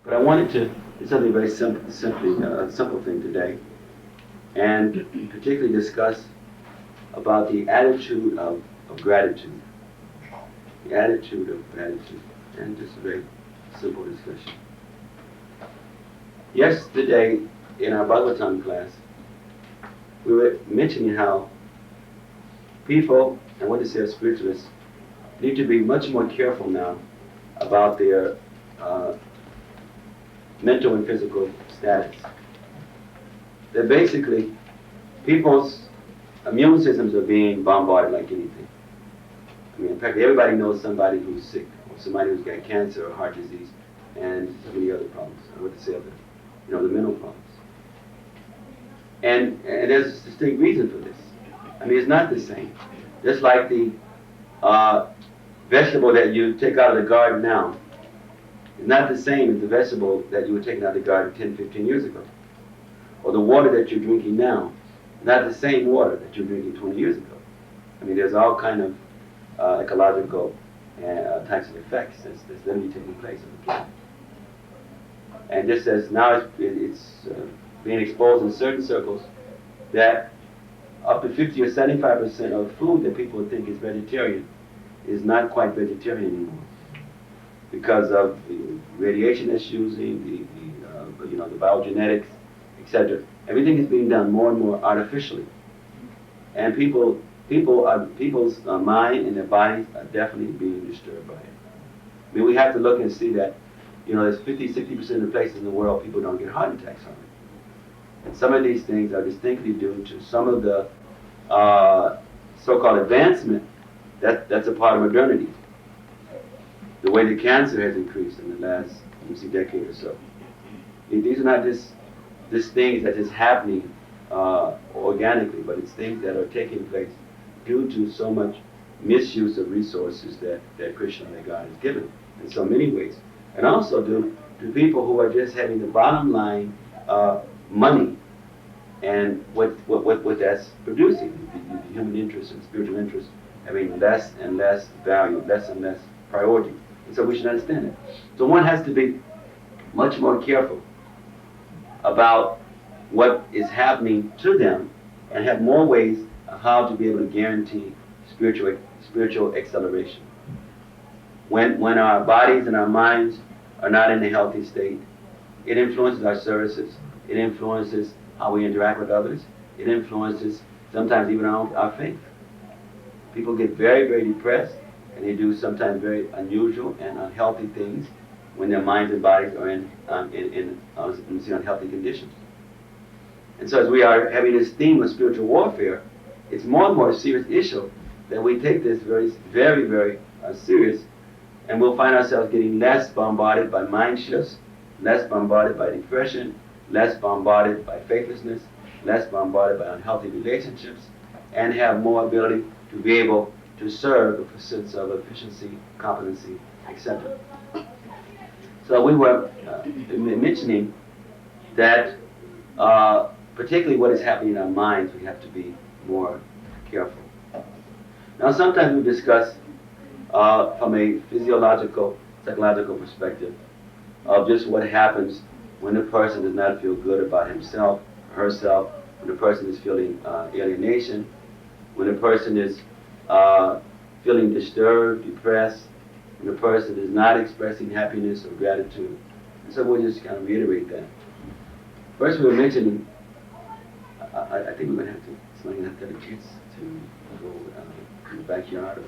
But I wanted to do something very simple, a simple thing today, and particularly discuss about the attitude of gratitude. The attitude of gratitude, and just a very simple discussion. Yesterday, in our Bhagavatam class, we were mentioning how people, and what to say of spiritualists, need to be much more careful now about their mental and physical status. That basically, people's immune systems are being bombarded like anything. I mean, in fact, everybody knows somebody who's sick, or somebody who's got cancer or heart disease, and so many other problems. I would say other, the mental problems. And there's a distinct reason for this. I mean, it's not the same. Just like the vegetable that you take out of the garden now is not the same as the vegetable that you were taking out of the garden 10, 15 years ago. Or the water that you're drinking now is not the same water that you were drinking 20 years ago. I mean, there's all kind of ecological types of effects that's literally taking place on the planet. And just as now it's being exposed in certain circles that up to 50 or 75% of food that people think is vegetarian is not quite vegetarian anymore because of the radiation that's using, the biogenetics, etc. Everything is being done more and more artificially, and people's mind and their bodies are definitely being disturbed by it. I mean, we have to look and see that, there's 50-60% of the places in the world people don't get heart attacks from it. And some of these things are distinctly due to some of the so-called advancement that's a part of modernity. The way the cancer has increased in the last, decade or so. These are not just things that is happening organically, but it's things that are taking place due to so much misuse of resources that Krishna, that God, has given in so many ways. And also due to people who are just having the bottom line money and what that's producing, the human interest and spiritual interest having less and less value, less and less priority. And so we should understand it. So one has to be much more careful about what is happening to them and have more ways of how to be able to guarantee spiritual acceleration. When our bodies and our minds are not in a healthy state, it influences our services, it influences how we interact with others, it influences sometimes even our faith. People get very, very depressed, and they do sometimes very unusual and unhealthy things when their minds and bodies are in unhealthy conditions. And so as we are having this theme of spiritual warfare, it's more and more a serious issue that we take this very, very, very serious, and we'll find ourselves getting less bombarded by mind shifts, less bombarded by depression, less bombarded by faithlessness, less bombarded by unhealthy relationships, and have more ability to be able to serve with a sense of efficiency, competency, etc. So we were mentioning that particularly what is happening in our minds, we have to be more careful. Now sometimes we discuss from a physiological, psychological perspective of just what happens when a person does not feel good about himself or herself, when a person is feeling alienation, when a person is feeling disturbed, depressed, when a person is not expressing happiness or gratitude. And so we'll just kind of reiterate that. First we were mentioning, I think we're going to have to, somebody's going to have to have a chance to go in the backyard or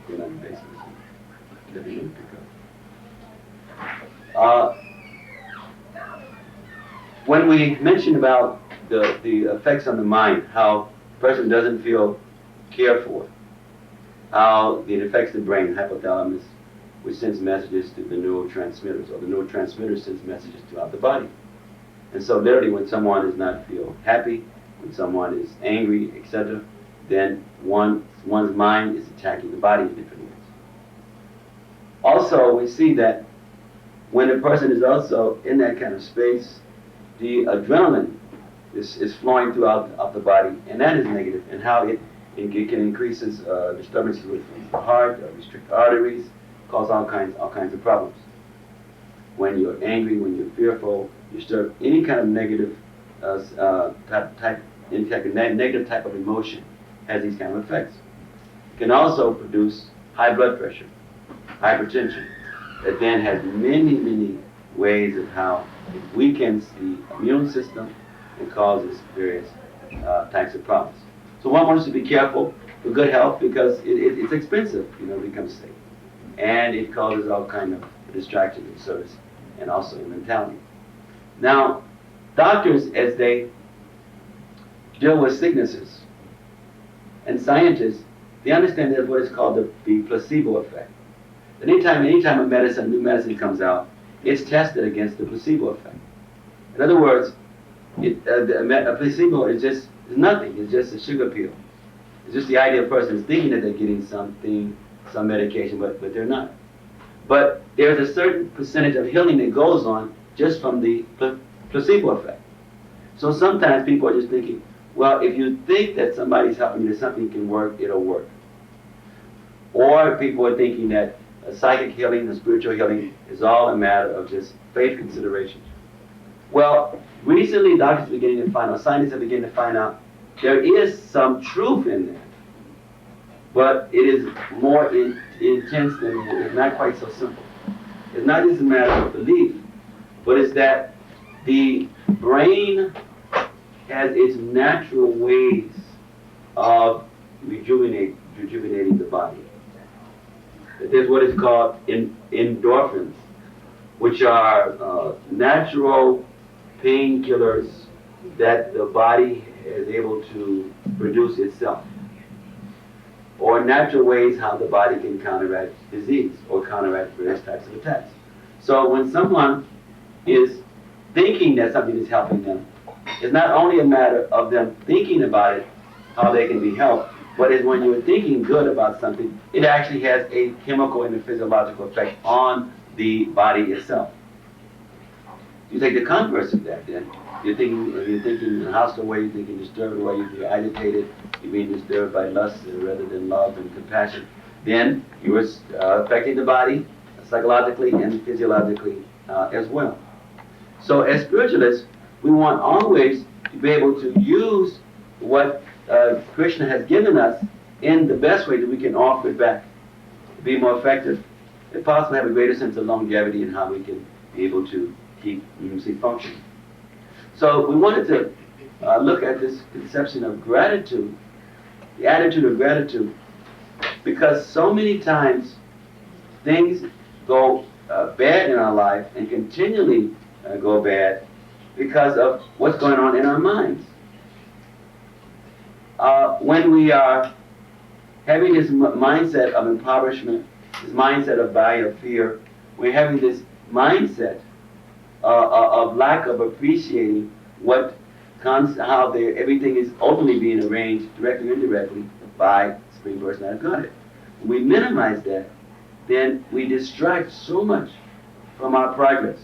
go down the basement. That they're going to pick up. When we mentioned about the effects on the mind, how a person doesn't feel cared for, how it affects the brain, the hypothalamus, which sends messages to the neurotransmitters, or the neurotransmitters sends messages throughout the body. And so literally when someone does not feel happy, when someone is angry, etc., then one's mind is attacking the body in different ways. Also, we see that when a person is also in that kind of space, the adrenaline is flowing throughout the body, and that is negative, and how it can increase disturbances with the heart, restrict arteries, cause all kinds of problems. when you're angry, when you're fearful, you stir up any kind of negative negative type of emotion has these kind of effects. It can also produce high blood pressure, hypertension, that then has many, many ways of how it weakens the immune system and causes various types of problems. So one wants to be careful for good health because it's expensive, to become sick. And it causes all kind of distractions in service and also in mentality. Now, doctors, as they deal with sicknesses, and scientists, they understand that what is called the placebo effect. Anytime a new medicine comes out, it's tested against the placebo effect. In other words, a placebo is nothing. It's just a sugar pill. It's just the idea of persons thinking that they're getting something, some medication, but they're not. But there's a certain percentage of healing that goes on just from the placebo effect. So sometimes people are just thinking, well, if you think that somebody's helping you, that something can work, it'll work. Or people are thinking that psychic healing, the spiritual healing, is all a matter of just faith considerations. Well, recently doctors are beginning to find out, scientists are beginning to find out, there is some truth in that. But it is more intense than that. It's not quite so simple. It's not just a matter of belief, but it's that the brain has its natural ways of rejuvenating the body. There's what is called endorphins, which are natural painkillers that the body is able to produce itself, or natural ways how the body can counteract disease or counteract various types of attacks. So when someone is thinking that something is helping them, it's not only a matter of them thinking about it, how they can be helped, but it's when you're thinking good about something, it actually has a chemical and a physiological effect on the body itself. You take the converse of that then. You're thinking in a hostile way, you're thinking disturbed way, you're agitated, you're being disturbed by lust rather than love and compassion. Then you are affecting the body psychologically and physiologically as well. So as spiritualists, we want always to be able to use what Krishna has given us in the best way that we can offer it back, to be more effective, if possible have a greater sense of longevity in how we can be able to keep functioning. So we wanted to look at this conception of gratitude, the attitude of gratitude, because so many times things go bad in our life and continually go bad because of what's going on in our minds. When we are having this mindset of impoverishment, this mindset of fear, we're having this mindset of lack of appreciating how everything is ultimately being arranged, directly or indirectly, by Supreme Personality of Godhead. When we minimize that, then we distract so much from our progress.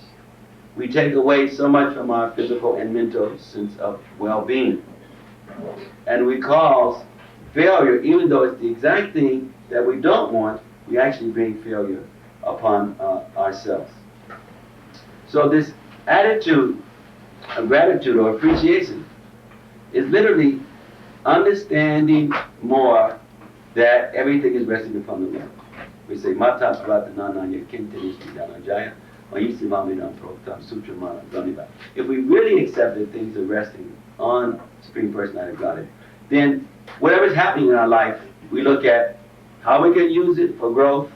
We take away so much from our physical and mental sense of well-being. And we cause failure, even though it's the exact thing that we don't want, we actually bring failure upon ourselves. So this attitude of gratitude or appreciation is literally understanding more that everything is resting upon the Lord. We say, Mata Prata Nananya Kintinis Vidanajaya, if we really accept that things are resting on Supreme Personality of Godhead, then whatever's happening in our life, we look at how we can use it for growth,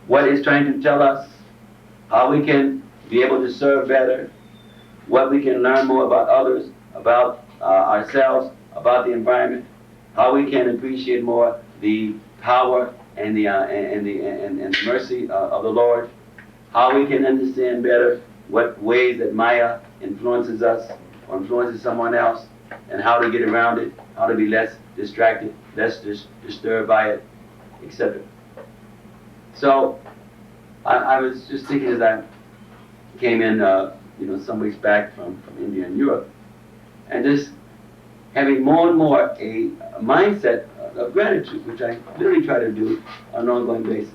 what it's trying to tell us, how we can be able to serve better, what we can learn more about others, about ourselves, about the environment, how we can appreciate more the power and the mercy of the Lord, how we can understand better what ways that Maya influences us or influences someone else, and how to get around it, how to be less distracted, less disturbed by it, etc. So I was just thinking as I came in, some weeks back from India and Europe, and just having more and more a mindset of gratitude, which I literally try to do on an ongoing basis.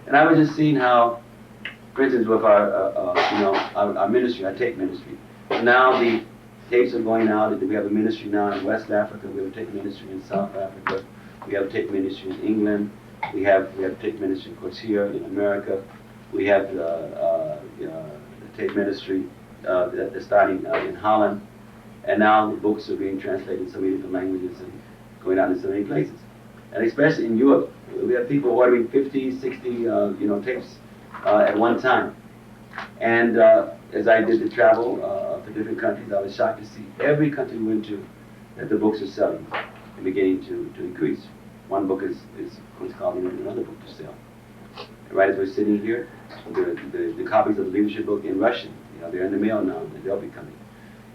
And I was just seeing how for instance, with our ministry, our tape ministry. Now the tapes are going out. We have a ministry now in West Africa. We have a tape ministry in South Africa. We have a tape ministry in England. We have tape ministry, of course, here in America. We have the tape ministry that's starting in Holland. And now the books are being translated in so many different languages and going out in so many places. And especially in Europe, we have people ordering 50, 60, tapes at one time. And as I did the travel to different countries, I was shocked to see every country we went to that the books are selling and beginning to increase. One book is calling another book to sell. And right as we're sitting here, the copies of the leadership book in Russian, they're in the mail now, and they'll be coming.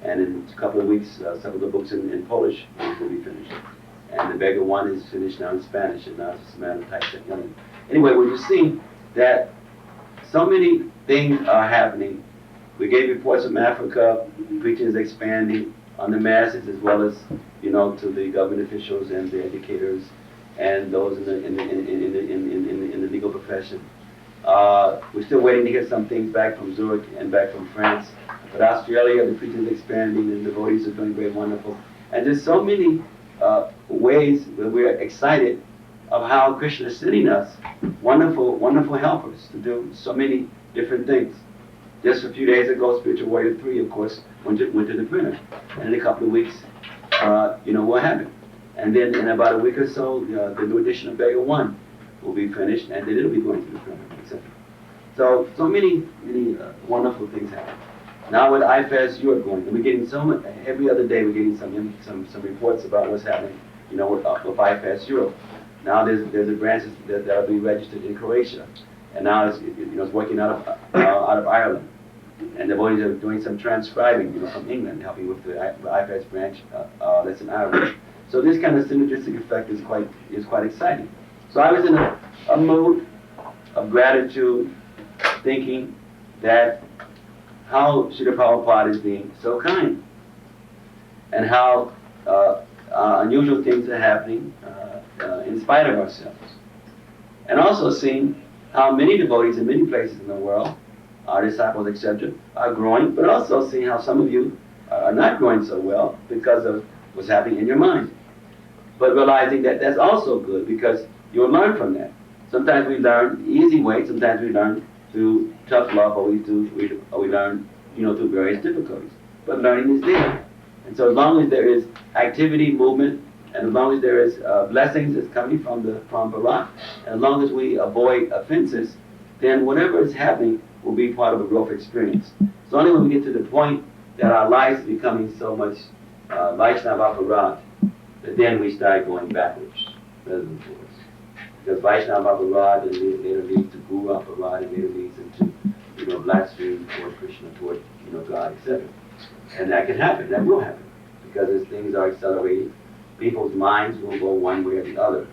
And in a couple of weeks, some of the books in Polish will be finished. And the bigger one is finished now in Spanish, and now it's just a matter of typesetting. Anyway, we're just seeing that so many things are happening. We gave reports from Africa, preaching is expanding on the masses as well as, to the government officials and the educators and those in the legal profession. We're still waiting to hear some things back from Zurich and back from France. But Australia, the preaching is expanding, and the devotees are doing very wonderful. And there's so many ways where we're excited of how Krishna is sending us wonderful, wonderful helpers to do so many different things. Just a few days ago, Spiritual Warrior 3, of course, went to the printer. And in a couple of weeks, we'll have it. And then in about a week or so, the new edition of Beggar 1 will be finished, and then it'll be going to the printer, etc. So many wonderful things happen. Now with IFAS Europe going, and we're getting every other day we're getting some reports about what's happening, with IFAS Europe. Now there's a branch that'll be registered in Croatia, and now it's working out of Ireland, and the boys are doing some transcribing, from England, helping with the IFAS branch that's in Ireland. So this kind of synergistic effect is quite exciting. So I was in a mood of gratitude, thinking that how Srila Prabhupada is being so kind, and how unusual things are happening in spite of ourselves. And also seeing how many devotees in many places in the world, our disciples, etc., are growing, but also seeing how some of you are not growing so well because of what's happening in your mind. But realizing that that's also good, because you'll learn from that. Sometimes we learn the easy way, sometimes we learn through tough love, or we learn, through various difficulties. But learning is there. And so as long as there is activity, movement, and as long as there is blessings that's coming from Bharat, and as long as we avoid offenses, then whatever is happening will be part of a growth experience. It's only when we get to the point that our lives are becoming so much Vaishnava Bharat that then we start going backwards rather than forwards. Because Vaishnava Bharat and later leads to Guru Bharat, and later leads into blasphemy toward Krishna, toward God, etc. And that can happen, that will happen, because as things are accelerating, people's minds will go one way or the other.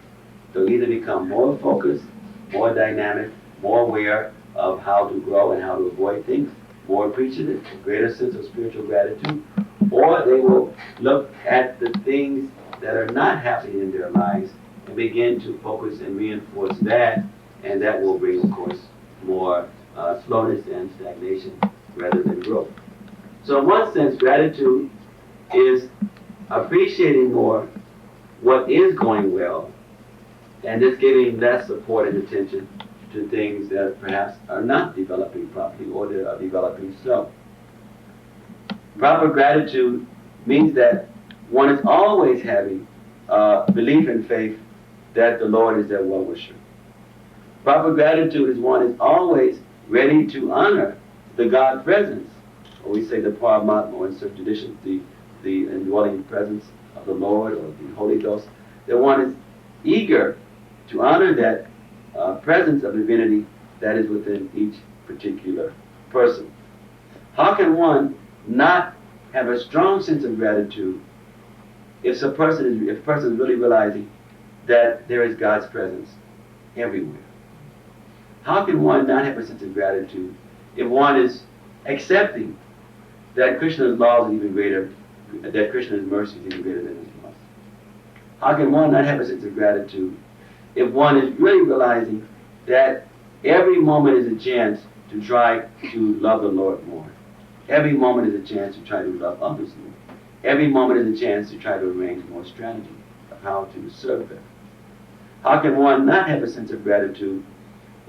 They'll either become more focused, more dynamic, more aware of how to grow and how to avoid things, more appreciative, a greater sense of spiritual gratitude, or they will look at the things that are not happening in their lives and begin to focus and reinforce that, and that will bring, of course, more slowness and stagnation rather than growth. So in one sense, gratitude is appreciating more what is going well and just giving less support and attention to things that perhaps are not developing properly or they are developing slow. Proper gratitude means that one is always having belief and faith that the Lord is their well-wisher. Proper gratitude is one is always ready to honor the God presence, or we say the Paramatma, or in certain traditions, the indwelling presence of the Lord or the Holy Ghost, that one is eager to honor that presence of divinity that is within each particular person. How can one not have a strong sense of gratitude if a person is really realizing that there is God's presence everywhere? How can one not have a sense of gratitude if one is accepting that Krishna's laws are even greater, that Krishna's mercy is even greater than his laws? How can one not have a sense of gratitude if one is really realizing that every moment is a chance to try to love the Lord more. Every moment is a chance to try to love others more. Every moment is a chance to try to arrange more strategy of how to serve them. How can one not have a sense of gratitude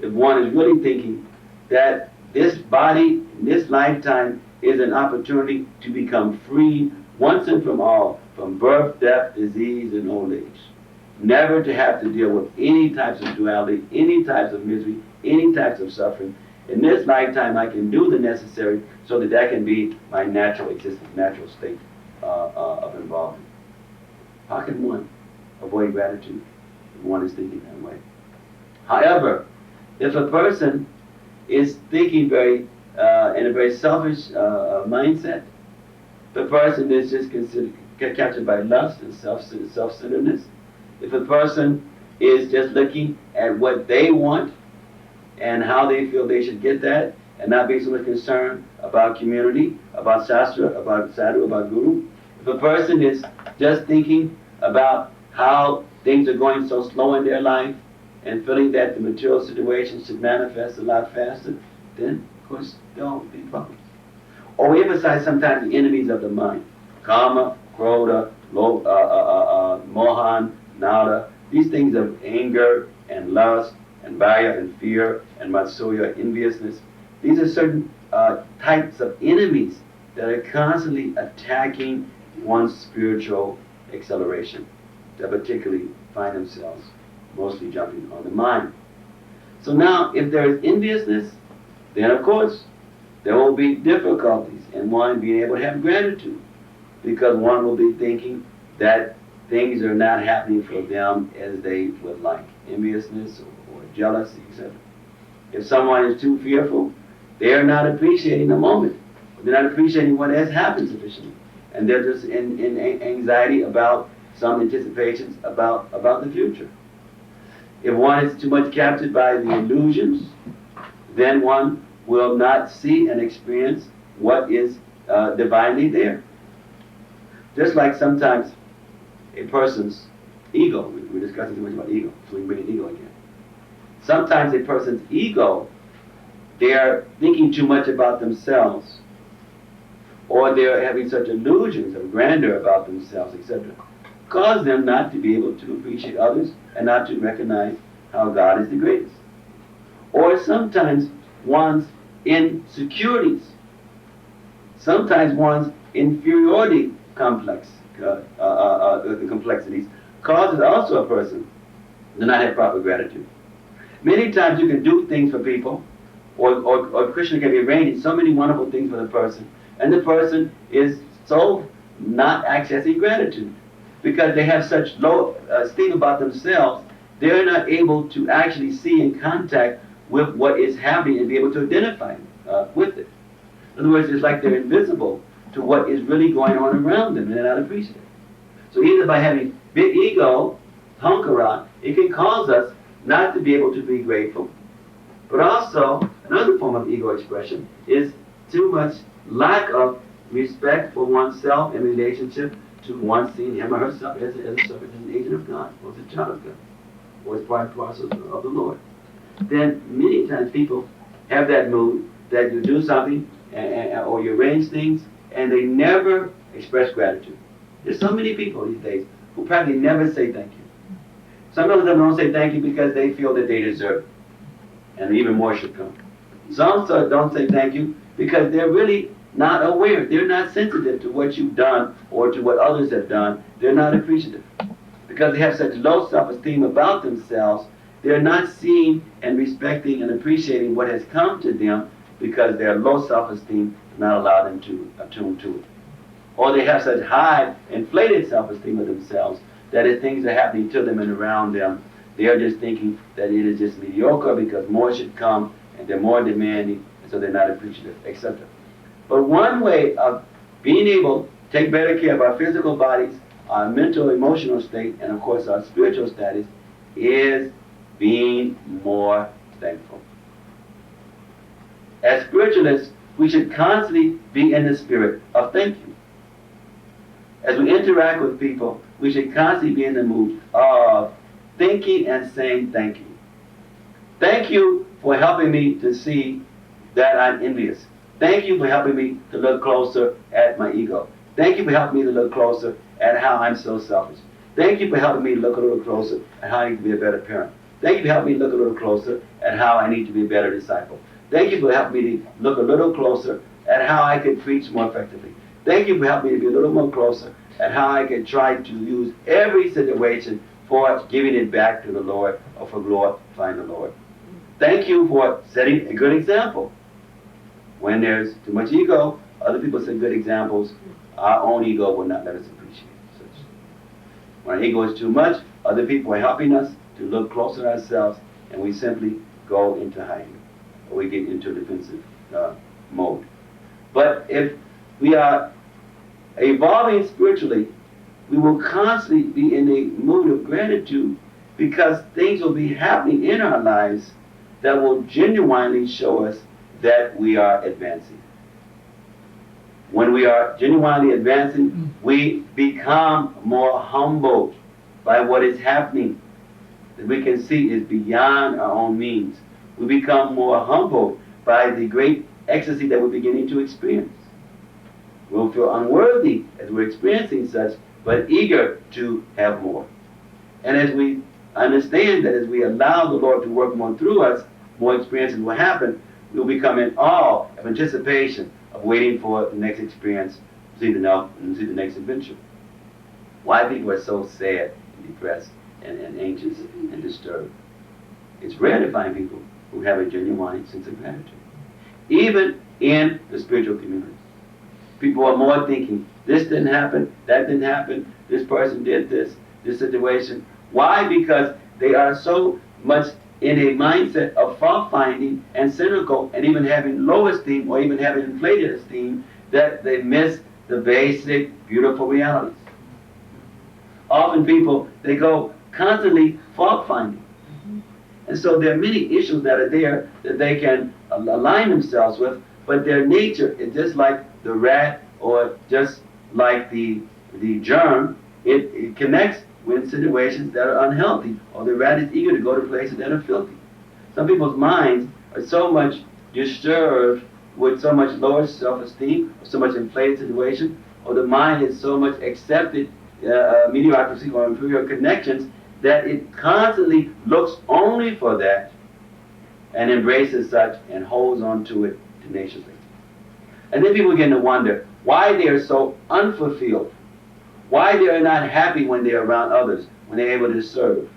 if one is really thinking that this body, in this lifetime, is an opportunity to become free once and from all from birth, death, disease, and old age? Never to have to deal with any types of duality, any types of misery, any types of suffering. In this lifetime, I can do the necessary so that that can be my natural existence, natural state of involvement. How can one avoid gratitude if one is thinking that way? However, if a person is thinking in a very selfish mindset, the person is just captured by lust and self-centeredness. If a person is just looking at what they want and how they feel they should get that, and not being so much concerned about community, about Shastra, about Sadhu, about Guru. If a person is just thinking about how things are going so slow in their life and feeling that the material situation should manifest a lot faster, then, of course, there will be problems. Or we emphasize sometimes the enemies of the mind. Kama, Krodha, Mohan, Nada, these things of anger and lust and Vaya and fear and Matsuya, enviousness. These are certain types of enemies that are constantly attacking one's spiritual acceleration, that particularly find themselves mostly jumping on the mind. So now, if there is enviousness, then of course there will be difficulties in one being able to have gratitude, because one will be thinking that things are not happening for them as they would like. Enviousness or jealousy, etc. If someone is too fearful, they are not appreciating the moment. They're not appreciating what has happened sufficiently. And they're just in anxiety about some anticipations about the future. If one is too much captured by the illusions, then one will not see and experience what is divinely there. Just like sometimes a person's ego, we're discussing too much about ego, so we can bring in ego again. Sometimes a person's ego, they're thinking too much about themselves, or they're having such illusions of grandeur about themselves, etc., cause them not to be able to appreciate others and not to recognize how God is the greatest. Or sometimes one's insecurities, sometimes one's inferiority complex, the complexities, causes also a person to not have proper gratitude. Many times you can do things for people, or Krishna can be arranging so many wonderful things for the person, and the person is so not accessing gratitude because they have such low esteem about themselves. They're not able to actually see and contact with what is happening and be able to identify with it. In other words, it's like they're invisible to what is really going on around them, and they're not appreciative. So either by having big ego, hankara, it can cause us not to be able to be grateful. But also, another form of ego expression is too much lack of respect for oneself in relationship to one seeing him or herself as a servant, as an agent of God, or as a child of God, or as part and parcel of the Lord. Then many times people have that mood that you do something or you arrange things and they never express gratitude. There's so many people these days who probably never say thank you. Some of them don't say thank you because they feel that they deserve it, and even more should come. Some don't say thank you because they're really not aware. They're not sensitive to what you've done or to what others have done. They're not appreciative. Because they have such low self-esteem about themselves, they're not seeing and respecting and appreciating what has come to them because their low self-esteem does not allow them to attune to it. Or they have such high, inflated self-esteem of themselves that if things are happening to them and around them, they are just thinking that it is just mediocre because more should come and they're more demanding, and so they're not appreciative, etc. But one way of being able to take better care of our physical bodies, our mental, emotional state, and of course our spiritual status is being more thankful. As spiritualists, we should constantly be in the spirit of thank you. As we interact with people, we should constantly be in the mood of thinking and saying thank you. Thank you for helping me to see that I'm envious. Thank you for helping me to look closer at my ego. Thank you for helping me to look closer at how I'm so selfish. Thank you for helping me to look a little closer at how I need to be a better parent. Thank you for helping me to look a little closer at how I need to be a better disciple. Thank you for helping me to look a little closer at how I can preach more effectively. Thank you for helping me to be a little more closer at how I can try to use every situation for giving it back to the Lord or for glorifying the Lord. Thank you for setting a good example. When there's too much ego, other people set good examples. Our own ego will not let us appreciate such. When our ego is too much, other people are helping us to look closer at ourselves, and we simply go into hiding, or we get into a defensive mode. But if we are evolving spiritually, we will constantly be in a mood of gratitude because things will be happening in our lives that will genuinely show us that we are advancing. When we are genuinely advancing, we become more humbled by what is happening that we can see is beyond our own means. We become more humbled by the great ecstasy that we're beginning to experience. We'll feel unworthy as we're experiencing such, but eager to have more. And as we understand that as we allow the Lord to work more through us, more experiences will happen, we'll become in awe of anticipation of waiting for the next experience, see the next adventure. Why people are so sad and depressed and anxious and disturbed. It's rare to find people who have a genuine sense of gratitude. Even in the spiritual community. People are more thinking, this didn't happen, that didn't happen, this person did this situation. Why? Because they are so much in a mindset of fault-finding and cynical and even having low esteem or even having inflated esteem that they miss the basic, beautiful realities. Often people, they go constantly fault-finding. And so there are many issues that are there that they can align themselves with, but their nature is just like the rat or just like the germ. It connects with situations that are unhealthy, or the rat is eager to go to places that are filthy. Some people's minds are so much disturbed with so much lower self-esteem, or so much inflated situation, or the mind is so much accepted mediocrity or inferior connections that it constantly looks only for that and embraces such and holds on to it tenaciously. And then people begin to wonder why they are so unfulfilled, why they are not happy when they're around others, when they're able to serve.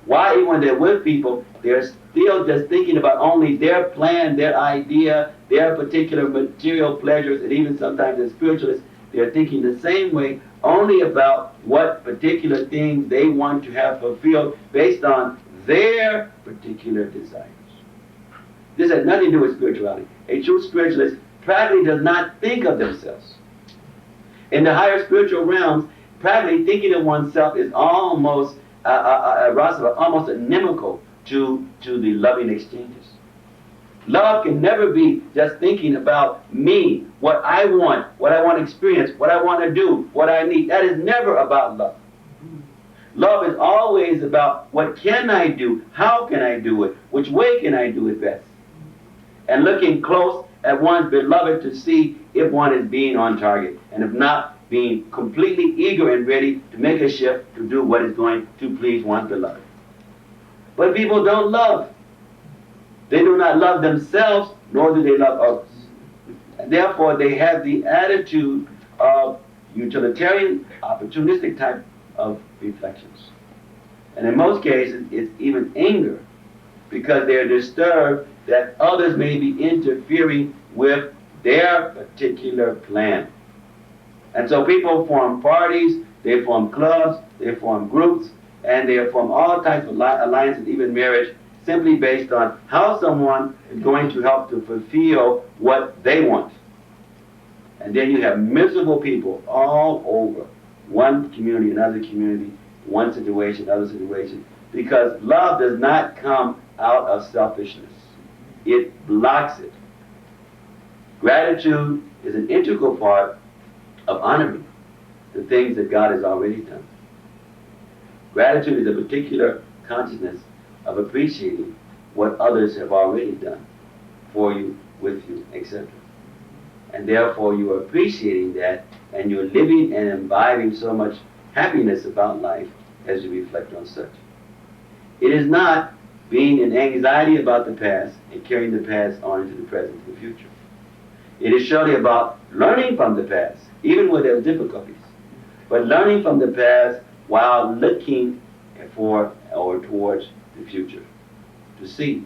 Why even when they're with people, they're still just thinking about only their plan, their idea, their particular material pleasures, and even sometimes as spiritualists, they're thinking the same way, only about what particular things they want to have fulfilled based on their particular desires. This has nothing to do with spirituality. A true spiritualist practically does not think of themselves. In the higher spiritual realms, practically thinking of oneself is almost almost inimical to the loving exchanges. Love can never be just thinking about me, what I want to experience, what I want to do, what I need. That is never about love. Love is always about what can I do, how can I do it, which way can I do it best. And looking close at one's beloved to see if one is being on target, and if not, being completely eager and ready to make a shift to do what is going to please one's beloved. But people don't love. They do not love themselves, nor do they love others. And therefore, they have the attitude of utilitarian, opportunistic type of reflections. And in most cases, it's even anger, because they're disturbed that others may be interfering with their particular plan. And so people form parties, they form clubs, they form groups, and they form all types of alliances, even marriage, simply based on how someone is going to help to fulfill what they want. And then you have miserable people all over, one community, another community, one situation, another situation, because love does not come out of selfishness. It blocks it. Gratitude is an integral part of honoring the things that God has already done. Gratitude is a particular consciousness of appreciating what others have already done for you with you, etc. And therefore you are appreciating that, and you're living and imbibing so much happiness about life as you reflect on such. It is not being in anxiety about the past and carrying the past on into the present and the future. It is surely about learning from the past, even where there are difficulties, but learning from the past while looking for or towards the future, to see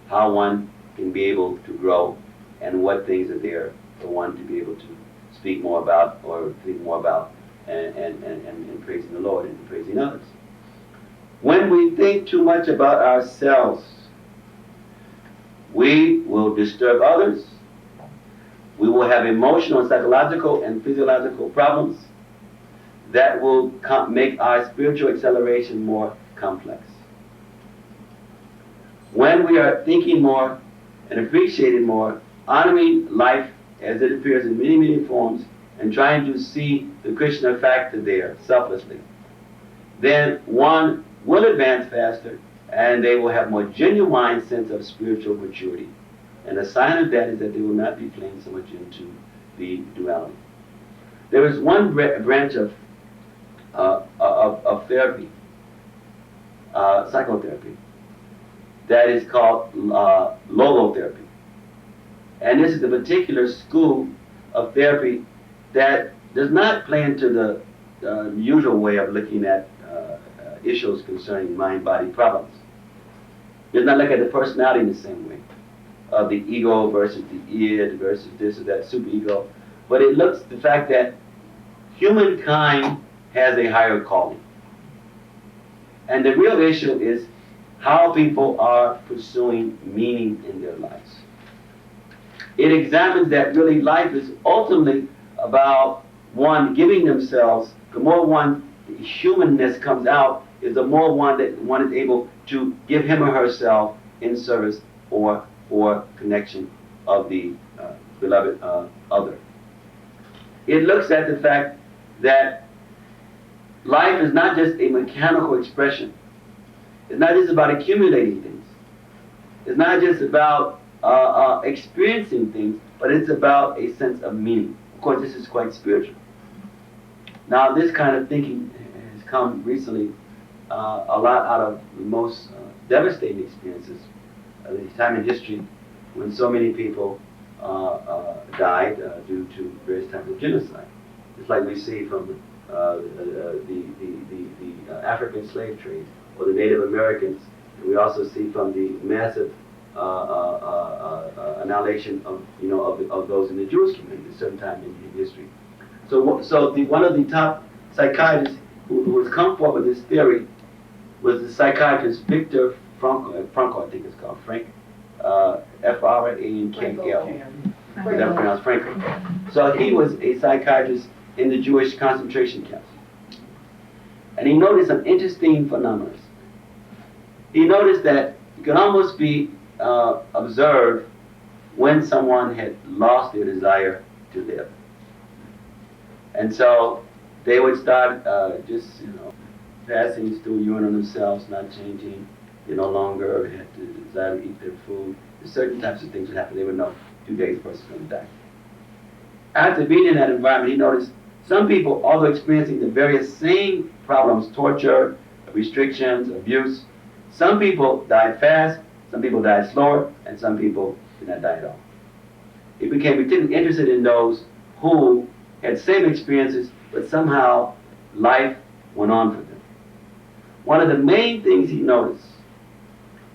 how one can be able to grow and what things are there for one to be able to speak more about or think more about and praising the Lord and praising others. When we think too much about ourselves, we will disturb others. We will have emotional, psychological, and physiological problems that will make our spiritual acceleration more complex. When we are thinking more and appreciating more, honoring life as it appears in many, many forms, and trying to see the Krishna factor there selflessly, then one will advance faster and they will have more genuine sense of spiritual maturity. And a sign of that is that they will not be playing so much into the duality. There is one branch of therapy, psychotherapy, that is called logotherapy. And this is a particular school of therapy that does not play into the usual way of looking at issues concerning mind-body problems. It does not look at the personality in the same way, of the ego versus the id versus this or that superego, but it looks at the fact that humankind has a higher calling. And the real issue is how people are pursuing meaning in their lives. It examines that really life is ultimately about one giving themselves. The more one humanness comes out, is the more one that one is able to give him or herself in service or for connection of the beloved other. It looks at the fact that life is not just a mechanical expression. It's not just about accumulating things. It's not just about experiencing things, but it's about a sense of meaning. Of course, this is quite spiritual. Now, this kind of thinking has come recently a lot out of the most devastating experiences of the time in history when so many people died due to various types of genocide. It's like we see from the African slave trade or the Native Americans. And we also see from the massive annihilation of those in the Jewish community at a certain time in history. So one of the top psychiatrists who has come forward with this theory was the psychiatrist Victor Frankl, I think it's called, Frank, F-R-A-N-K-L. Is that pronounced Frankl? So he was a psychiatrist in the Jewish concentration camps. And he noticed some interesting phenomena. He noticed that it could almost be observed when someone had lost their desire to live. And so they would start passing through urine on themselves, not changing. They no longer had the desire to eat their food. Certain types of things would happen. They would know 2 days the person's going to die. After being in that environment, he noticed some people, although experiencing the various same problems, torture, restrictions, abuse, some people died fast, some people died slower, and some people did not die at all. He became particularly interested in those who had same experiences, but somehow life went on for them. One of the main things he noticed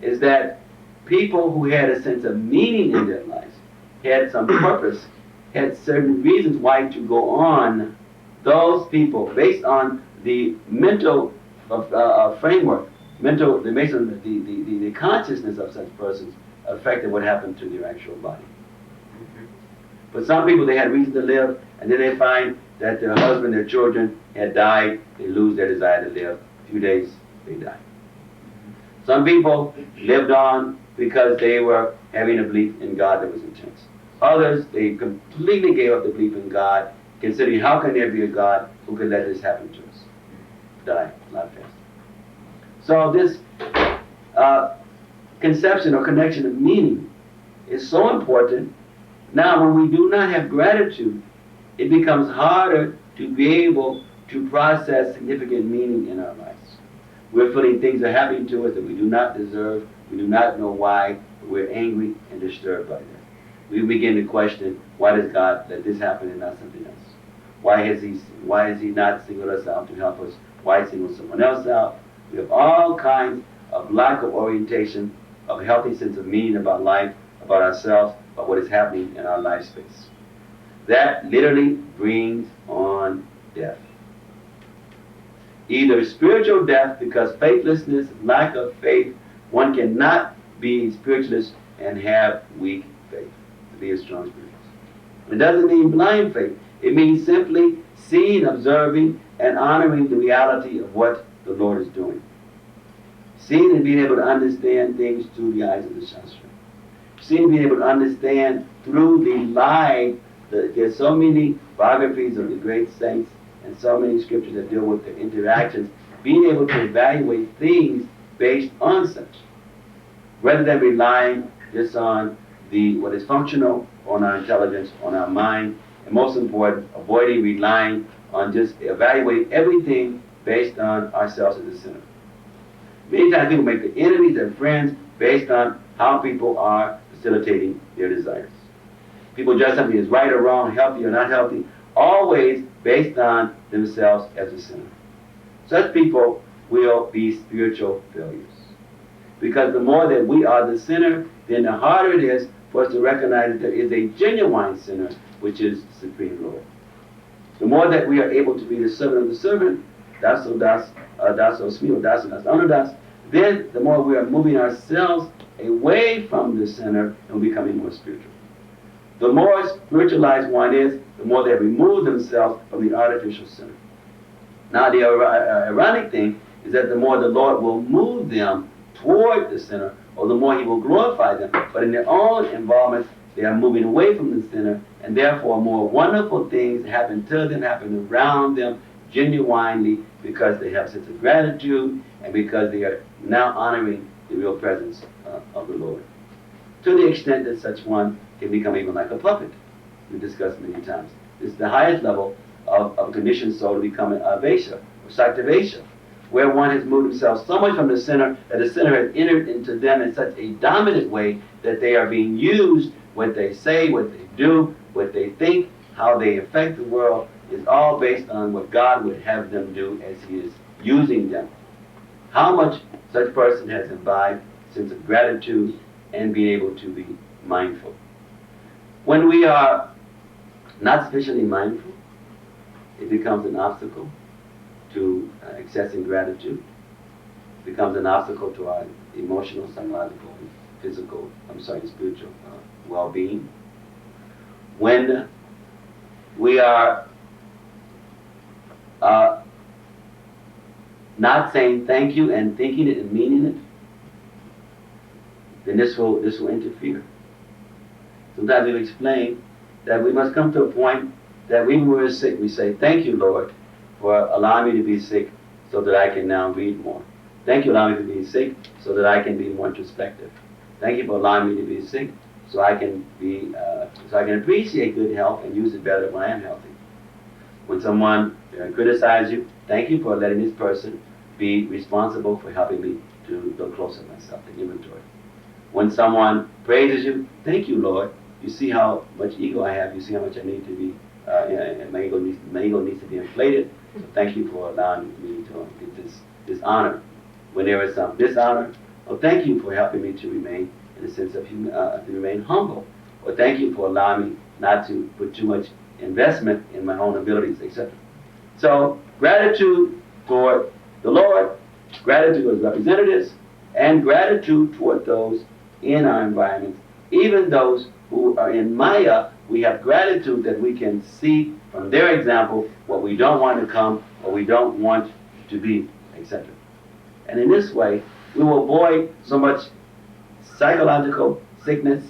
is that people who had a sense of meaning in their lives, had some purpose, had certain reasons why to go on, those people, based on the mental framework, based on the consciousness of such persons, affected what happened to their actual body. For some people, they had reason to live, and then they find that their husband, their children had died, they lose their desire to live. A few days, they die. Some people lived on because they were having a belief in God that was intense. Others, they completely gave up the belief in God, considering how can there be a God who could let this happen to us? Die a lot faster. So this conception or connection of meaning is so important Now, when we do not have gratitude, it becomes harder to be able to process significant meaning in our lives. We're feeling things are happening to us that we do not deserve, we do not know why, but we're angry and disturbed by that. We begin to question, why does God let this happen and not something else? Why has he not singled us out to help us? Why single someone else out? We have all kinds of lack of orientation, of a healthy sense of meaning about life, about ourselves, about what is happening in our life space. That literally brings on death. Either spiritual death, because faithlessness, lack of faith, one cannot be spiritualist and have weak faith to be a strong spiritualist. It doesn't mean blind faith. It means simply seeing, observing, and honoring the reality of what the Lord is doing. Seeing and being able to understand things through the eyes of the Shastra. Seeing and being able to understand through the life. There's so many biographies of the great saints and so many scriptures that deal with their interactions. Being able to evaluate things based on such, rather than relying just on what is functional, on our intelligence, on our mind, and most important, avoiding relying on just evaluating everything based on ourselves as a sinner. Many times people make the enemies and friends based on how people are facilitating their desires. People judge something as right or wrong, healthy or not healthy, always based on themselves as a sinner. Such people will be spiritual failures. Because the more that we are the sinner, then the harder it is for us to recognize that there is a genuine sinner, which is the Supreme Lord. The more that we are able to be the servant of the servant, then the more we are moving ourselves away from the sinner and becoming more spiritual. The more spiritualized one is, the more they remove themselves from the artificial sinner. Now the ironic thing is that the more the Lord will move them toward the sinner, or the more he will glorify them. But in their own involvement, they are moving away from the sinner, and therefore more wonderful things happen to them, happen around them, genuinely, because they have a sense of gratitude, and because they are now honoring the real presence of the Lord. To the extent that such one can become even like a puppet. We've discussed many times. This is the highest level of a conditioned soul to become an avesha, or saktivesha, where one has moved himself so much from the sinner that the sinner has entered into them in such a dominant way that they are being used. What they say, what they do, what they think, how they affect the world is all based on what God would have them do as he is using them. How much such person has imbibed a sense of gratitude and being able to be mindful. When we are not sufficiently mindful, it becomes an obstacle to accessing gratitude. It becomes an obstacle to our emotional, psychological, physical, spiritual well-being. When we are not saying thank you and thinking it and meaning it, then this will interfere. Sometimes we've explained that we must come to a point that when we're sick, we say, thank you, Lord, for allowing me to be sick so that I can now read more. Thank you for allowing me to be sick so that I can be more introspective. Thank you for allowing me to be sick so I can appreciate good health and use it better when I am healthy. When someone criticizes you, thank you for letting this person be responsible for helping me to look closer at myself, the inventory. When someone praises you, thank you, Lord. You see how much ego I have. You see how much I need to be, my ego needs to be inflated. So thank you for allowing me to get this honor. When there is some dishonor, thank you for helping me to remain in a sense of to remain humble. Or thank you for allowing me not to put too much investment in my own abilities, etc. So gratitude toward the Lord, gratitude toward representatives, and gratitude toward those in our environments, even those who are in Maya. We have gratitude that we can see from their example what we don't want to come, what we don't want to be, etc. And in this way, we will avoid so much psychological sickness,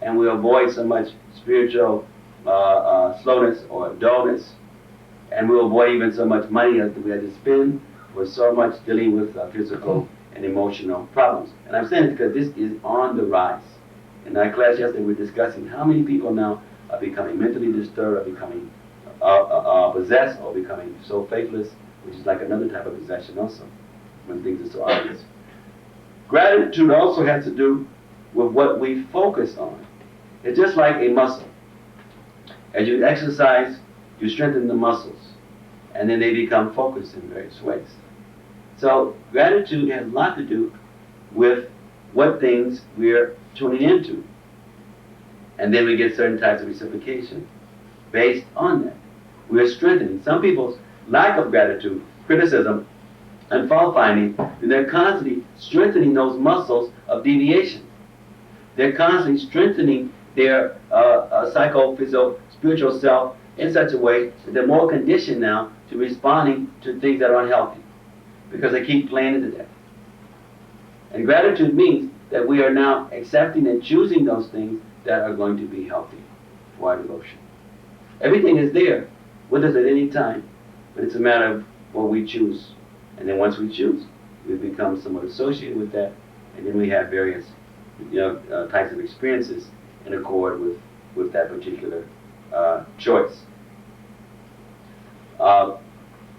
and we avoid so much spiritual slowness or dullness, and we will avoid even so much money that we had to spend for so much dealing with physical and emotional problems. And I'm saying it because this is on the rise In our class yesterday, we were discussing how many people now are becoming mentally disturbed, are becoming possessed, or becoming so faithless, which is like another type of possession also, when things are so obvious. Gratitude also has to do with what we focus on. It's just like a muscle. As you exercise, you strengthen the muscles, and then they become focused in various ways. So gratitude has a lot to do with what things we're tuning into. And then we get certain types of reciprocation based on that. We're strengthening. Some people's lack of gratitude, criticism, and fault finding, and they're constantly strengthening those muscles of deviation. They're constantly strengthening their psycho-physical, spiritual self in such a way that they're more conditioned now to responding to things that are unhealthy, because they keep playing into that. And gratitude means that we are now accepting and choosing those things that are going to be healthy for our devotion. Everything is there with us at any time, but it's a matter of what we choose. And then once we choose, we become somewhat associated with that, and then we have various types of experiences in accord with that particular choice.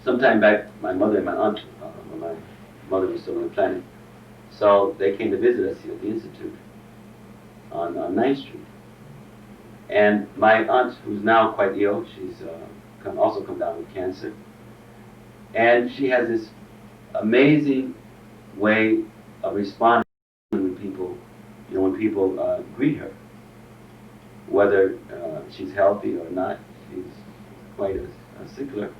Sometime back, my mother and my aunt, when my mother was still on the planet, so they came to visit us here at the Institute on 9th Street. And my aunt, who's now quite ill, she's also come down with cancer. And she has this amazing way of responding when people, when people greet her. Whether she's healthy or not, she's quite a sickler,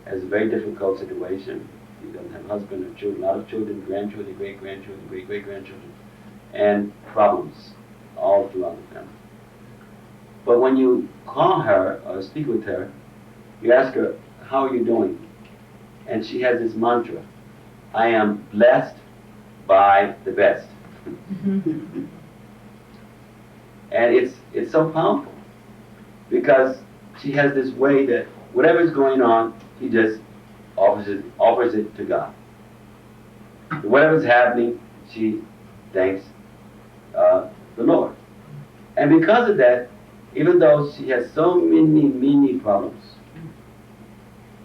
has a very difficult situation. She doesn't have a husband or children, a lot of children, grandchildren, great-grandchildren, great-great-grandchildren, and problems all throughout the family. But when you call her or speak with her, you ask her, how are you doing? And she has this mantra, I am blessed by the best. And it's so powerful, because she has this way that whatever's going on, she just offers it to God. Whatever's happening, she thanks the Lord. And because of that, even though she has so many problems,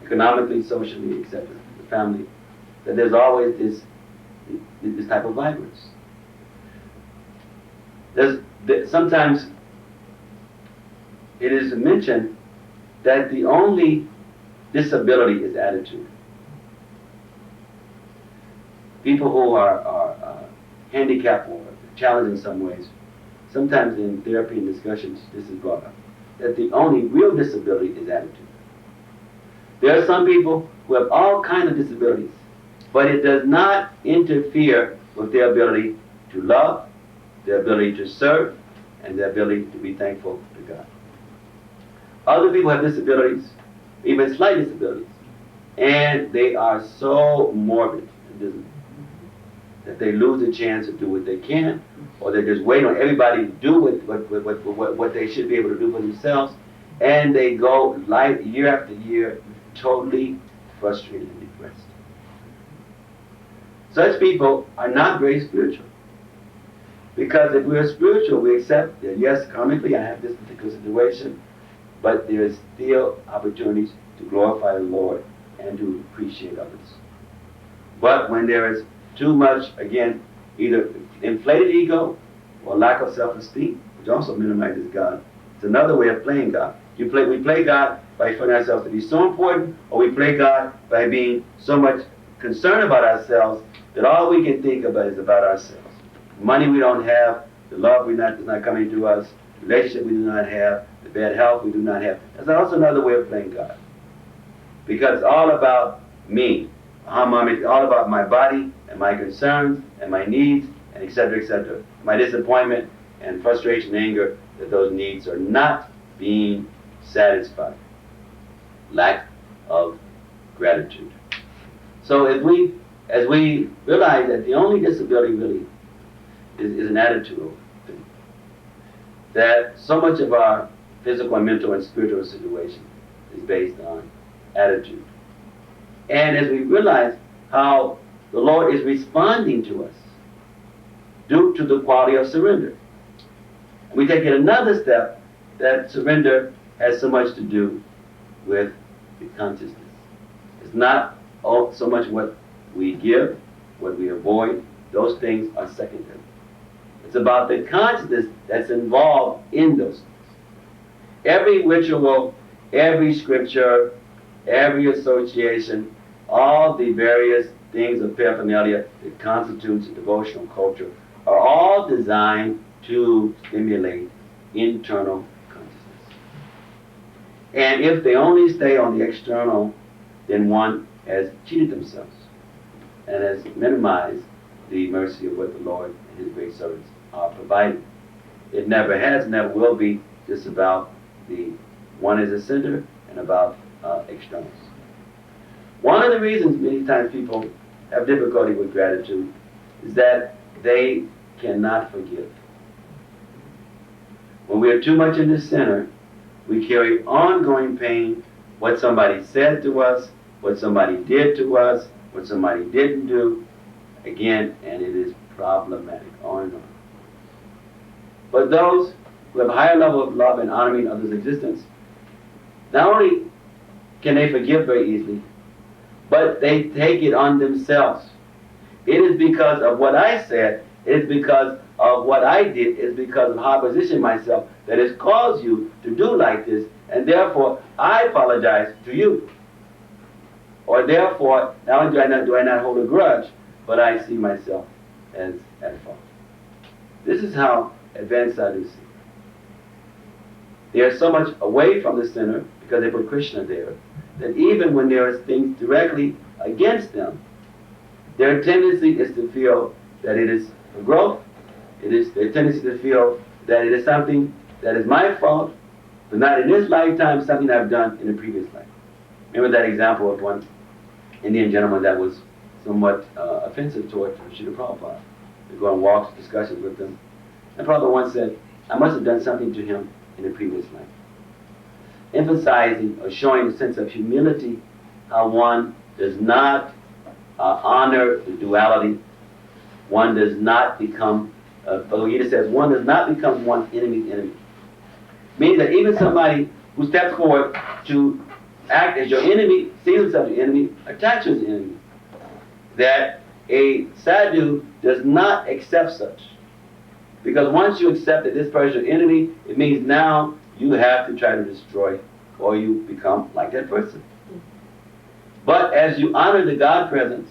economically, socially, etc., the family, that there's always this type of vibrance. Sometimes it is mentioned that the only disability is attitude. People who are handicapped or challenged in some ways, sometimes in therapy and discussions this is brought up, that the only real disability is attitude. There are some people who have all kinds of disabilities, but it does not interfere with their ability to love, their ability to serve, and their ability to be thankful to God. Other people have disabilities, even slight disabilities, and they are so morbid that they lose the chance to do what they can, or they just wait on everybody to do what they should be able to do for themselves, and they go life year after year totally frustrated and depressed. Such people are not very spiritual. Because if we are spiritual, we accept that, yes, karmically I have this particular situation, but there is still opportunities to glorify the Lord and to appreciate others. But when there is too much, again, either inflated ego or lack of self-esteem, which also minimizes God, it's another way of playing God. We play God by feeling ourselves to be so important, or we play God by being so much concerned about ourselves that all we can think about is about ourselves. Money we don't have, the love is not coming to us, relationship we do not have, the bad health we do not have. That's also another way of playing God. Because it's all about me. It's all about my body and my concerns and my needs and etc., etc. My disappointment and frustration, anger, that those needs are not being satisfied. Lack of gratitude. So as we realize that the only disability really is an attitude thing, that so much of our physical and mental and spiritual situation is based on attitude. And as we realize how the Lord is responding to us due to the quality of surrender. We take it another step, that surrender has so much to do with the consciousness. It's not so much what we give, what we avoid. Those things are secondary. It's about the consciousness that's involved in those things. Every ritual, every scripture, every association, all the various things of paraphernalia that constitutes a devotional culture are all designed to stimulate internal consciousness. And if they only stay on the external, then one has cheated themselves and has minimized the mercy of what the Lord and His great servants are providing. It never has, never will be just about the one as a center and about externals. One of the reasons many times people have difficulty with gratitude is that they cannot forgive. When we are too much in the center, we carry ongoing pain, what somebody said to us, what somebody did to us, what somebody didn't do, again, and it is problematic, on and on. But those who have a higher level of love and honoring others' existence, not only can they forgive very easily, but they take it on themselves. It is because of what I said, it is because of what I did, it is because of how I position myself that has caused you to do like this, and therefore I apologize to you. Or therefore, not only do I not hold a grudge, but I see myself as at fault. This is how advanced sadhus see. They are so much away from the center because they put Krishna there, that even when there is things directly against them, their tendency is to feel that it is a growth. It is their tendency to feel that it is something that is my fault, but not in this lifetime, something I've done in a previous life. Remember that example of one Indian gentleman that was somewhat offensive toward Srila Prabhupada. We go on walks, discussions with them. And Prabhupada once said, I must have done something to him in a previous life. Emphasizing or showing a sense of humility, how one does not honor the duality. One does not become, Bhagavad Gita says, one does not become one's enemy's enemy. Meaning that even somebody who steps forward to act as your enemy, sees himself as your enemy, attacks you as an enemy. That a sadhu does not accept such. Because once you accept that this person is your enemy, it means now you have to try to destroy, or you become like that person. But as you honor the God presence,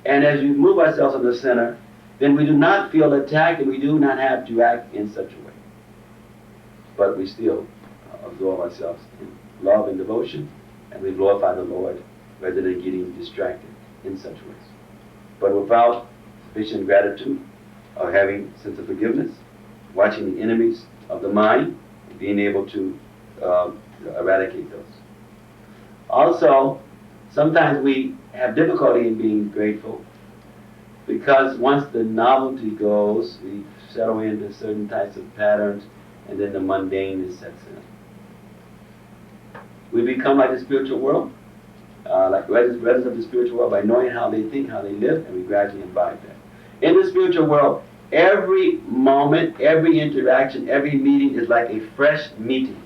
and as you move ourselves in the center, then we do not feel attacked, and we do not have to act in such a way. But we still absorb ourselves in love and devotion, and we glorify the Lord rather than getting distracted in such ways. But without sufficient gratitude, or having a sense of forgiveness, watching the enemies of the mind, and being able to eradicate those. Also, sometimes we have difficulty in being grateful because once the novelty goes, we settle into certain types of patterns, and then the mundaneness sets in. We become like the spiritual world, like residents of the spiritual world, by knowing how they think, how they live, and we gradually imbibe that. In the spiritual world, every moment, every interaction, every meeting is like a fresh meeting.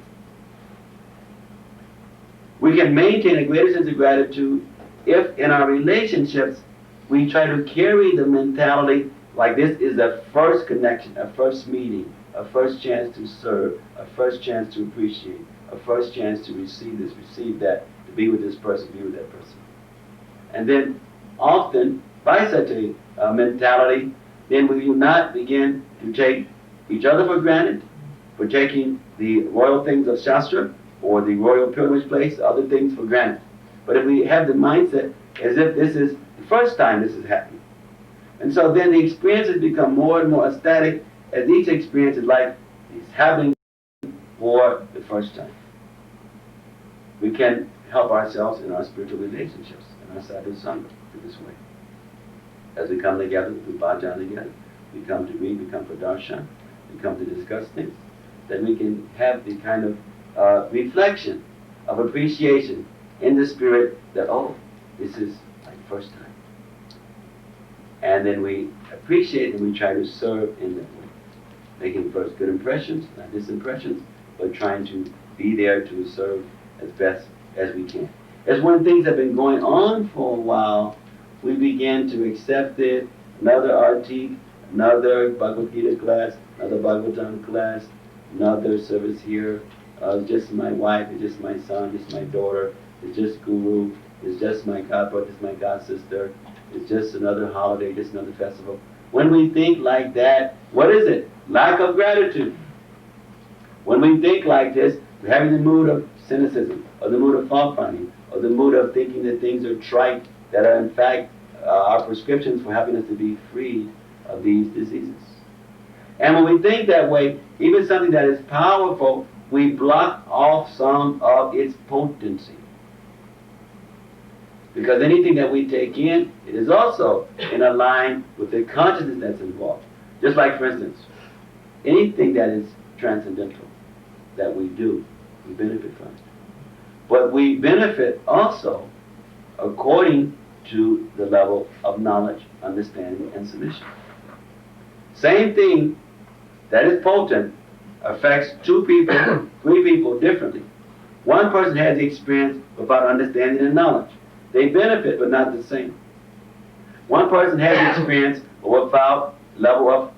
We can maintain a greater sense of gratitude if in our relationships we try to carry the mentality like this is a first connection, a first meeting, a first chance to serve, a first chance to appreciate, a first chance to receive this, receive that, to be with this person, be with that person. And then often, by such a mentality, then we do not begin to take each other for granted, for taking the royal things of Shastra, or the royal pilgrimage place, other things for granted. But if we have the mindset as if this is the first time this is happening, and so then the experiences become more and more ecstatic as each experience is like it's happening for the first time. We can help ourselves in our spiritual relationships, in our sadhu sangha, in this way. As we come together, we bhajan together, we come to read, we come for darshan, we come to discuss things, then we can have the kind of reflection of appreciation in the spirit that, oh, this is like first time. And then we appreciate and we try to serve in that way. making first good impressions, not disimpressions, but trying to be there to serve as best as we can. As when things have been going on for a while, we begin to accept it. Another artik, another Bhagavad Gita class, another Bhagavatam class, another service here. Just my wife, it's just my son, just my daughter, it's just Guru, it's just my godbrother, it's my god sister, it's just another holiday, just another festival. When we think like that, what is it? Lack of gratitude. When we think like this, we're having the mood of cynicism, or the mood of fault-finding, or the mood of thinking that things are trite, that are in fact our prescriptions for helping us to be freed of these diseases. And when we think that way, even something that is powerful, we block off some of its potency. Because anything that we take in, it is also in a line with the consciousness that's involved. Just like, for instance, anything that is transcendental that we do, we benefit from it. But we benefit also according to the level of knowledge, understanding, and submission. Same thing that is potent affects two people, three people differently. One person has the experience without understanding and knowledge. They benefit, but not the same. One person has the experience without level of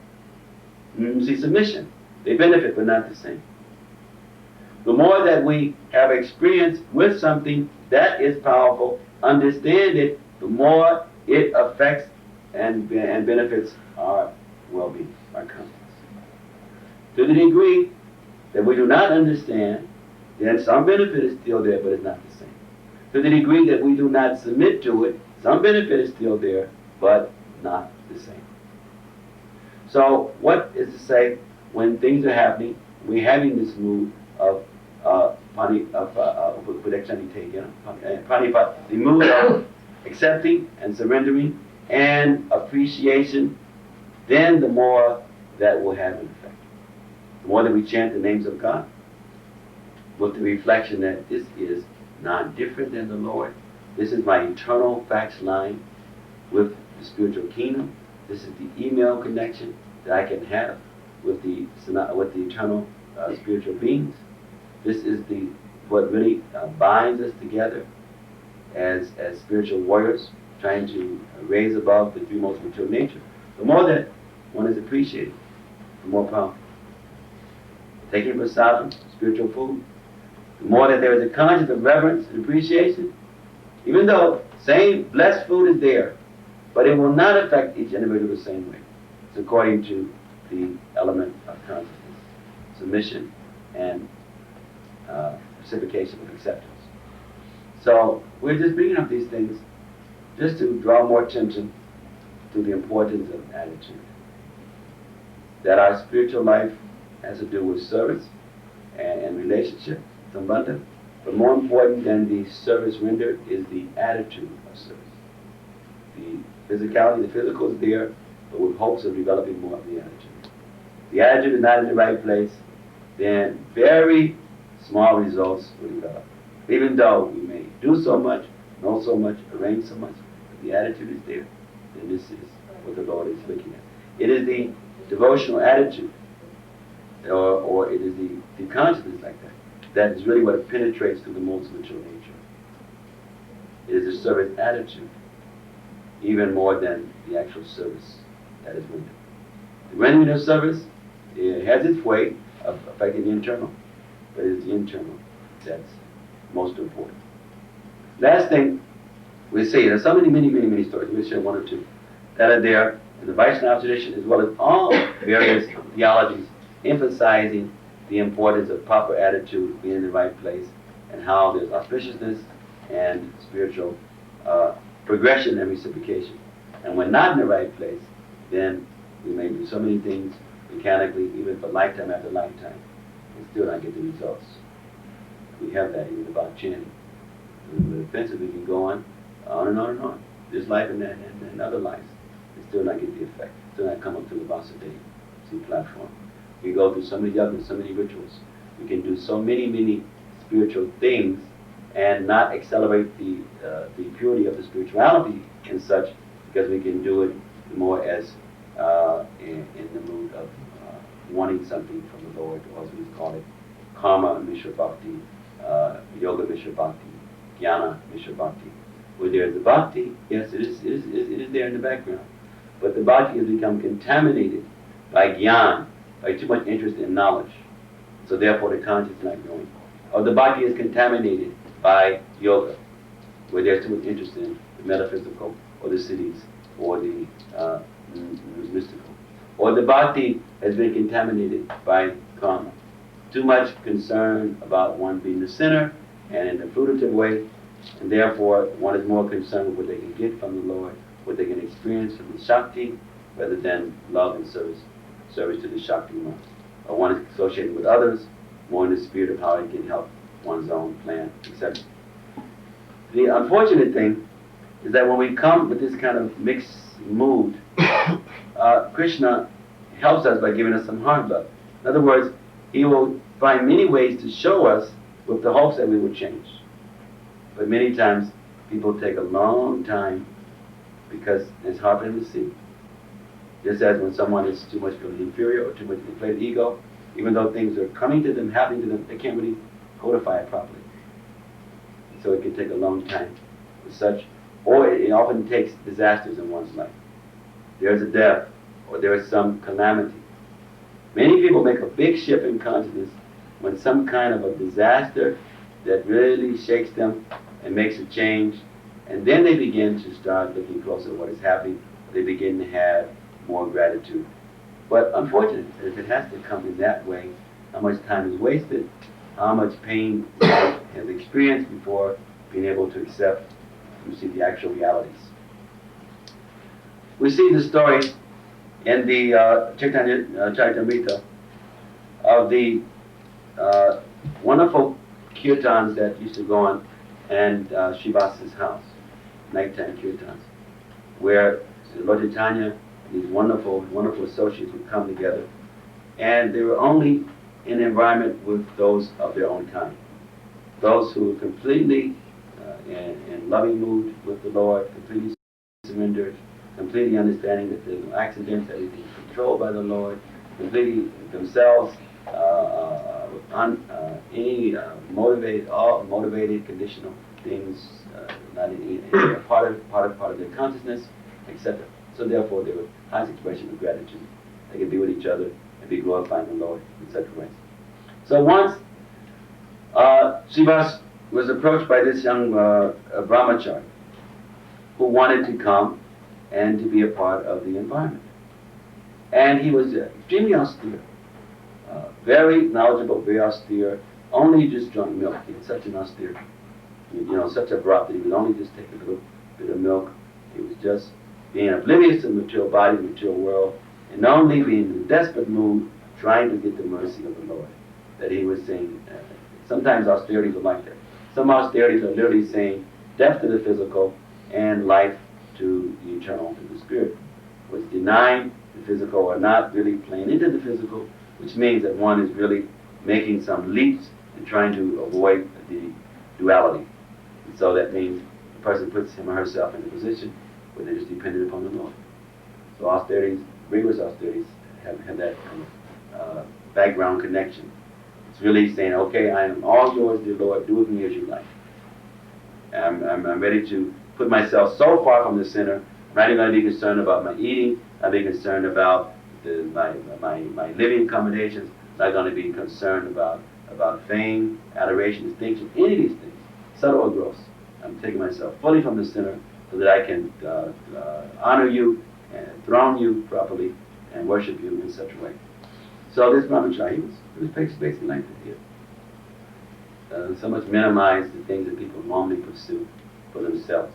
submission. They benefit, but not the same. The more that we have experience with something that is powerful, understand it, the more it affects and benefits our well-being, our consciousness. To the degree that we do not understand, then some benefit is still there, but it's not the same. To the degree that we do not submit to it, some benefit is still there, but not the same. So what is to say when things are happening, we're having this mood of the mood of accepting and surrendering and appreciation, then the more that will have an effect. The more that we chant the names of God, with the reflection that this is not different than the Lord. This is my eternal fax line with the spiritual kingdom. This is the email connection that I can have with the eternal spiritual beings. This is what really binds us together as spiritual warriors, trying to raise above the three modes of material nature. The more that one is appreciated, the more powerful. Taking prasadam, spiritual food, the more that there is a conscience of reverence and appreciation, even though same blessed food is there, but it will not affect each individual the same way. It's according to the element of consciousness, submission, and reciprocation of acceptance. So we're just bringing up these things just to draw more attention to the importance of attitude. That our spiritual life has to do with service and relationship, sambandha, but more important than the service rendered is the attitude of service. The physicality, the physical is there, but with hopes of developing more of the attitude. The attitude is not in the right place, then very small results will develop. Even though we may do so much, know so much, arrange so much, if the attitude is there, then this is what the Lord is looking at. It is the devotional attitude, or it is the consciousness like that is really what penetrates through the modes of material nature. It is the service attitude, even more than the actual service that is rendered. The rendering of service, it has its way of affecting the internal, but it is the internal that's most important. Last thing we see, there's so many stories, we'll share one or two, that are there in the Vaishnava tradition as well as all various theologies emphasizing the importance of proper attitude, being in the right place, and how there's auspiciousness and spiritual progression and reciprocation. And when not in the right place, then we may do so many things mechanically, even for lifetime after lifetime, and still not get the results. We have that even about chanting. With offensive, we can go on and on and on. This life and other lives, and still not get the effect, still not come up to the Vasudeva platform. We go through so many yajnas, so many rituals. We can do so many spiritual things and not accelerate the purity of the spirituality and such, because we can do it more as in the mood of wanting something from the Lord, or as we call it, karma mishra bhakti, yoga mishra bhakti, jnana mishra bhakti. Where there's the bhakti, yes, it is there in the background. But the bhakti has become contaminated by jnana, by too much interest in knowledge. So therefore the conscience is not growing. Or the bhakti is contaminated by yoga, where there's too much interest in the metaphysical, or the cities, or the mystical. Or the bhakti has been contaminated by karma. Too much concern about one being the sinner and in the fruitive way, and therefore one is more concerned with what they can get from the Lord, what they can experience from the Shakti, rather than love and service to the Shakti one. Or one is associated with others, more in the spirit of how it can help one's own plan, etc. The unfortunate thing is that when we come with this kind of mixed mood, Krishna helps us by giving us some hard love. In other words, he will find many ways to show us with the hopes that we will change. But many times people take a long time because it's hard for them to see. Just as when someone is too much feeling inferior or too much inflated ego, even though things are coming to them, happening to them, they can't really codify it properly. So it can take a long time with such, or it often takes disasters in one's life. There's a death, or there is some calamity. Many people make a big shift in consciousness when some kind of a disaster that really shakes them and makes a change, and then they begin to start looking closer at what is happening. They begin to have more gratitude. But unfortunately, if it has to come in that way, how much time is wasted, how much pain one has experienced before being able to accept, you see, the actual realities. We see the story in the Chaitanya Charitamrita of the wonderful kirtans that used to go on and Srivasa's house, nighttime kirtans, where Lord Chaitanya and these wonderful associates would come together, and they were only in an environment with those of their own kind, those who were completely in loving mood with the Lord, completely surrendered, completely understanding that there's no accidents, everything is controlled by the Lord, completely themselves all motivated, conditional things, not in part of their consciousness, etc. So therefore, there was highest expression of gratitude. They could be with each other and be glorifying the Lord in such ways. So once Srivas was approached by this young brahmachari who wanted to come and to be a part of the environment. And he was extremely austere, very knowledgeable, very austere, only just drank milk. He had such an austere, such a broth that he would only just take a little bit of milk. He was just being oblivious to the material body, the material world, and only being in a desperate mood, trying to get the mercy of the Lord. That he was saying, sometimes austerities are like that. Some austerities are literally saying death to the physical and life to the eternal, to the spirit. Was denying the physical or not really playing into the physical, which means that one is really making some leaps and trying to avoid the duality. And so that means the person puts him or herself in a position where they're just dependent upon the Lord. So austerities, rigorous austerities, have that kind of background connection. It's really saying, okay, I am all yours, dear Lord, do with me as you like. I'm ready to put myself so far from the center. I'm not even going to be concerned about my eating. I'll be concerned about my living accommodations. I'm not going to be concerned about fame, adoration, distinction, any of these things, subtle or gross. I'm taking myself fully from the center so that I can honor you and throne you properly and worship you in such a way. So this brahmachari, he was basically like that. So much minimize the things that people normally pursue for themselves.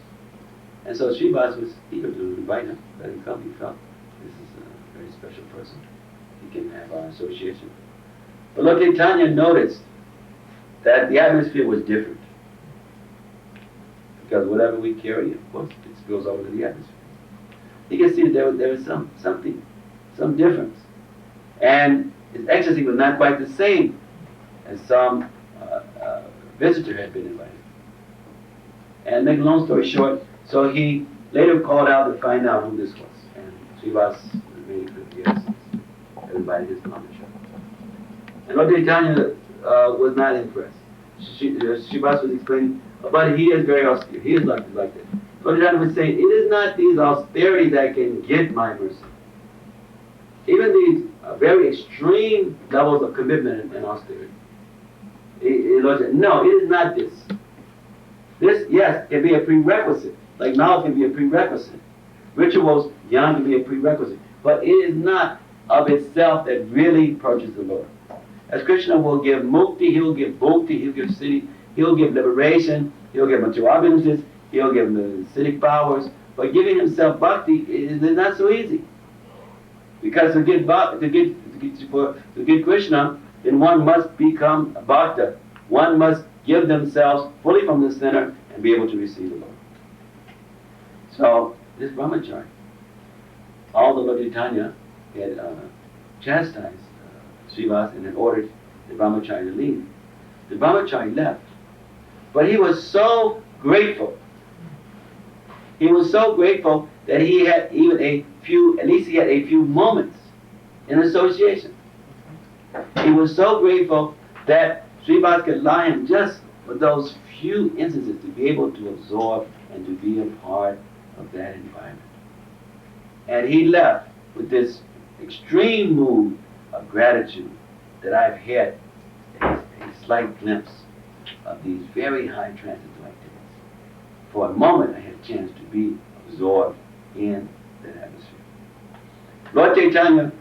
And so Srivas was eager to invite him, let him come. He felt this is a very special person. He can have our association. But Lord Chaitanya noticed that the atmosphere was different. Because whatever we carry, of course, it spills over to the atmosphere. He could see that there was some difference. And his ecstasy was not quite the same as some visitor had been invited. And make a long story short, so he later called out to find out who this was. And Srivas really could, yes, and invited his Brahmachari. And Lord Chaitanya was not impressed. Srivas was explaining, but he is very austere. He is like that. Lord Chaitanya was saying, it is not these austerities that can get my mercy. Even these very extreme levels of commitment and austerity. Lord said, no, it is not this. This, yes, can be a prerequisite. Like knowledge can be a prerequisite. Rituals, jnana can be a prerequisite. But it is not of itself that really purchases the Lord. As Krishna will give mukti, he'll give bhakti, he'll give siddhi, he'll give liberation, he'll give material opulences, he'll give acidic powers. But giving himself bhakti is not so easy. Because to get Krishna, then one must become a bhakta. One must give themselves fully from the center and be able to receive the Lord. So, this Brahmachari, although Lord Chaitanya had chastised Srivas and had ordered the Brahmachari to leave, the Brahmachari left. But he was so grateful. He was so grateful that he had even at least he had a few moments in association. He was so grateful that Srivas could allow him just for those few instances to be able to absorb and to be a part of that environment. And he left with this extreme mood of gratitude that I've had a slight glimpse of these very high transcendental activities. For a moment I had a chance to be absorbed in that atmosphere. Lord Chaitanya,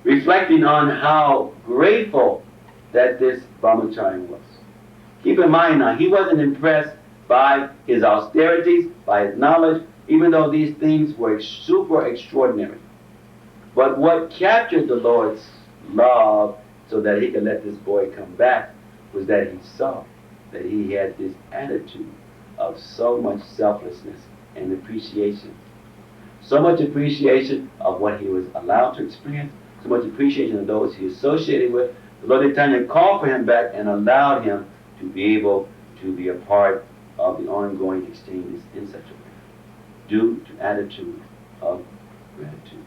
reflecting on how grateful that this Brahmachari was. Keep in mind now, he wasn't impressed by his austerities, by his knowledge, even though these things were super extraordinary. But what captured the Lord's love so that he could let this boy come back was that he saw that he had this attitude of so much selflessness and appreciation. So much appreciation of what he was allowed to experience, so much appreciation of those he associated with. The Lord Chaitanya called for him back and allowed him to be able to be a part of the ongoing exchanges in such a way, due to attitude of gratitude.